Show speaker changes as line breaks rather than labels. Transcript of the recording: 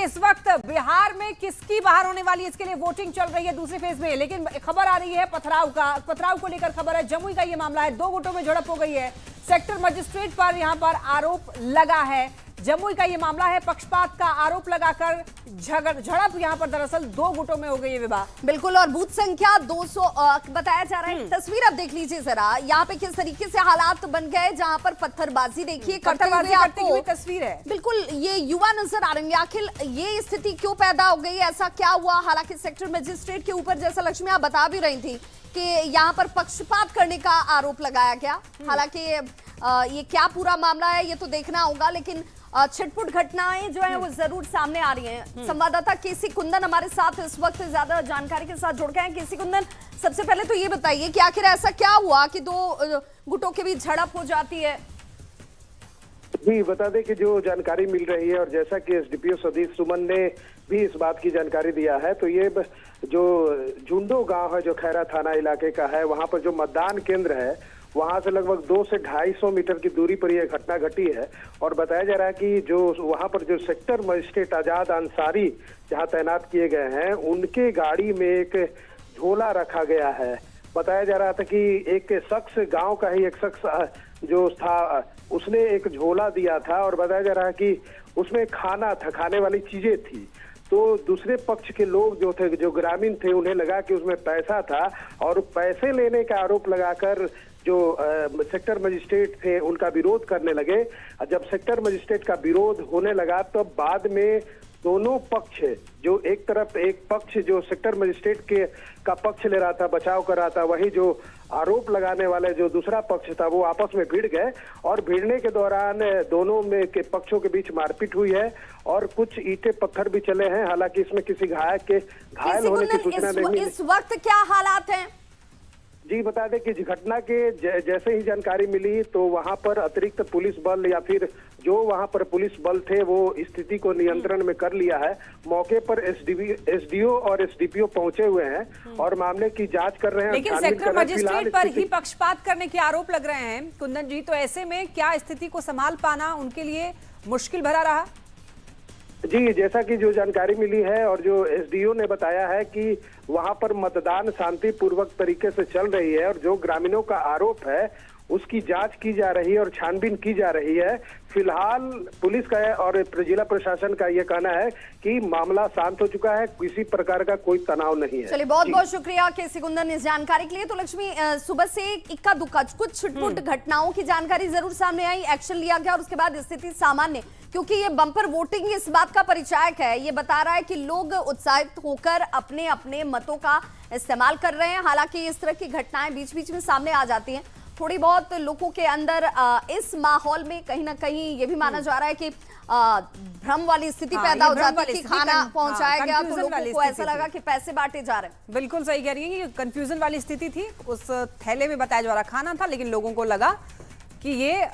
कि इस वक्त बिहार में किसकी बाहर होने वाली है, इसके लिए वोटिंग चल रही है दूसरे फेज में, लेकिन खबर आ रही है पथराव को लेकर खबर है। जमुई का ये मामला है, 2 गुटों में झड़प हो गई है। सेक्टर मजिस्ट्रेट पर यहां पर आरोप लगा है। जमुई का ये मामला है, पक्षपात का आरोप लगाकर झड़प यहां पर दरअसल 2 गुटों में हो गई है विवाह।
बिल्कुल, और बूथ संख्या 200 बताया जा रहा है। तस्वीर आप देख लीजिए जरा, यहाँ पे किस तरीके से हालात बन गए, जहां पर पत्थरबाजी देखिए करते हुए
तस्वीर है।
बिल्कुल ये युवा नजर आ रहे हैं। आखिर ये स्थिति क्यों पैदा हो गई, ऐसा क्या हुआ? हालांकि सेक्टर मजिस्ट्रेट के ऊपर, जैसा लक्ष्मी आप बता भी रही थी, कि यहाँ पर पक्षपात करने का आरोप लगाया गया। हालांकि ये क्या पूरा मामला है ये तो देखना होगा, लेकिन छिटपुट घटनाएं जो है वो जरूर सामने आ रही हैं। संवाददाता केसी कुंदन हमारे साथ इस वक्त ज्यादा जानकारी के साथ जुड़ गए हैं। केसी कुंदन, सबसे पहले तो ये बताइए कि आखिर ऐसा क्या हुआ कि 2 गुटों के बीच झड़प हो जाती है?
जी बता दें कि जो जानकारी मिल रही है, और जैसा कि एसडीपीओ सतीश सुमन ने भी इस बात की जानकारी दिया है, तो ये जो झुंडो गांव है जो खैरा थाना इलाके का है, वहां पर जो मतदान केंद्र है वहां से लगभग 200 से 250 मीटर की दूरी पर यह घटना घटी है। और बताया जा रहा है कि जो वहां पर जो सेक्टर मजिस्ट्रेट आजाद अंसारी जहां तैनात किए गए हैं, उनके गाड़ी में एक झोला रखा गया है। बताया जा रहा था कि एक शख्स, गांव का ही एक शख्स जो था, उसने एक झोला दिया था, और बताया जा रहा है कि उसमें खाना था, खाने वाली चीजें थी। तो दूसरे पक्ष के लोग जो थे, जो ग्रामीण थे, उन्हें लगा कि उसमें पैसा था, और पैसे लेने का आरोप लगाकर जो सेक्टर मजिस्ट्रेट थे उनका विरोध करने लगे। जब सेक्टर मजिस्ट्रेट का विरोध होने लगा तो बाद में दोनों पक्ष, जो एक तरफ एक पक्ष जो सेक्टर मजिस्ट्रेट के का पक्ष ले रहा था, बचाव कर रहा था, वही जो आरोप लगाने वाले जो दूसरा पक्ष था वो आपस में भिड़ गए, और भिड़ने के दौरान दोनों में के पक्षों के बीच मारपीट हुई है, और कुछ ईंटें पत्थर भी चले हैं। हालांकि इसमें किसी घायल होने की सूचना नहीं।
इस वक्त क्या हालात हैं?
जी बता दें कि घटना के जैसे ही जानकारी मिली तो वहां पर अतिरिक्त पुलिस बल, या फिर जो वहां पर पुलिस बल थे, वो स्थिति को नियंत्रण में कर लिया है। मौके पर एसडीओ और एसडीपीओ पहुंचे हुए हैं और मामले की जांच कर रहे हैं।
लेकिन सेक्टर मजिस्ट्रेट पर ही पक्षपात करने के आरोप लग रहे हैं कुंदन जी, तो ऐसे में क्या स्थिति को संभाल पाना उनके लिए मुश्किल भरा रहा?
जी, जैसा कि जो जानकारी मिली है और जो एसडीओ ने बताया है कि वहां पर मतदान शांतिपूर्वक तरीके से चल रही है, और जो ग्रामीणों का आरोप है उसकी जांच की जा रही है और छानबीन की जा रही है। फिलहाल पुलिस का और जिला प्रशासन का यह कहना है कि मामला शांत हो चुका है, किसी प्रकार का कोई तनाव नहीं है।
चलिए, बहुत बहुत शुक्रिया केसी कुंदन इस जानकारी के लिए। तो लक्ष्मी, सुबह से इक्का दुक्का कुछ छुटपुट घटनाओं की जानकारी जरूर सामने आई, एक्शन लिया गया और उसके बाद स्थिति सामान्य, क्योंकि ये बम्पर वोटिंग इस बात का परिचायक है। ये बता रहा है कि लोग उत्साहित होकर अपने अपने मतों का इस्तेमाल कर रहे हैं। हालांकि इस तरह की घटनाएं बीच बीच में सामने आ जाती हैं, थोड़ी बहुत लोगों के अंदर इस माहौल में कहीं ना कहीं ये भी माना जा रहा है कि भ्रम वाली स्थिति पैदा हो जाती है कि खाना पहुंचाया गया तो लोगों को ऐसा लगा कि पैसे बांटे जा रहे हैं।
बिल्कुल सही कह रही है, ये कंफ्यूजन वाली स्थिति थी। उस थैले में बताया जा रहा खाना था, लेकिन लोगों को लगा कि ये